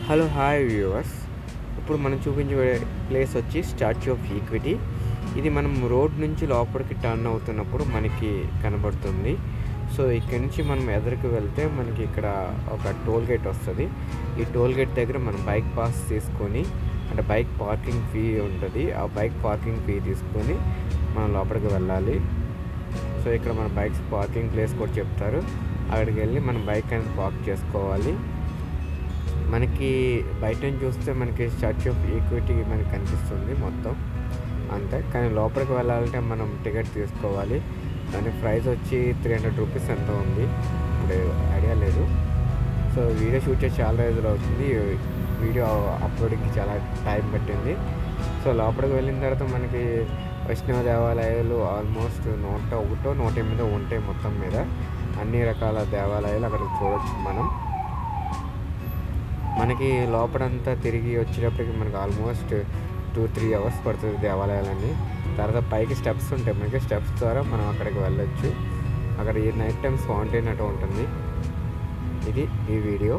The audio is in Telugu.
Hello hi viewers. ఇప్పుడు మనం చూపించే ప్లేస్ వచ్చి స్టాచ్యూ ఆఫ్ ఈక్విటీ. ఇది మనం రోడ్ నుంచి లోపలికి టర్న్ అవుతున్నప్పుడు మనకి కనబడుతుంది. సో ఇక్కడి నుంచి మనం ఎదురుకు వెళ్తే మనకి ఇక్కడ ఒక టోల్ గేట్ వస్తుంది. ఈ టోల్ గేట్ దగ్గర మనం బైక్ పాస్ తీసుకొని, అంటే బైక్ పార్కింగ్ ఫీ ఉంటుంది. ఆ బైక్ పార్కింగ్ ఫీ తీసుకొని మనం లోపలికి వెళ్ళాలి. సో ఇక్కడ మన బైక్స్ పార్కింగ్ ప్లేస్ కూడా చెప్తారు. అక్కడికి వెళ్ళి మనం బైక్ అనేది పార్క్ చేసుకోవాలి. మనకి బయట నుంచి చూస్తే మనకి స్టాచ్యూ ఆఫ్ ఈక్విటీ మనకి కనిపిస్తుంది మొత్తం అంతే. కానీ లోపలికి వెళ్ళాలంటే మనం టికెట్ తీసుకోవాలి. దాని ప్రైస్ వచ్చి 300 రూపీస్ ఎంత ఉంది, ఇప్పుడు ఐడియా లేదు. సో వీడియో షూట్ చేసి చాలా రోజులు అవుతుంది. వీడియో అప్లోడింగ్కి చాలా టైం పట్టింది. సో లోపలికి వెళ్ళిన తర్వాత మనకి వైష్ణవ దేవాలయాలు ఆల్మోస్ట్ 101 108 ఉంటాయి మొత్తం మీద. అన్ని రకాల దేవాలయాలు అక్కడ చూడవచ్చు మనం. మనకి లోపలంతా తిరిగి వచ్చేటప్పటికి మనకి ఆల్మోస్ట్ 2-3 అవర్స్ పడుతుంది దేవాలయాలన్నీ. తర్వాత పైకి స్టెప్స్ ఉంటాయి, మనకి స్టెప్స్ ద్వారా మనం అక్కడికి వెళ్ళొచ్చు. అక్కడ ఈ నైట్ టైం ఫౌంటైన్ అటు ఉంటుంది. ఇది ఈ వీడియో.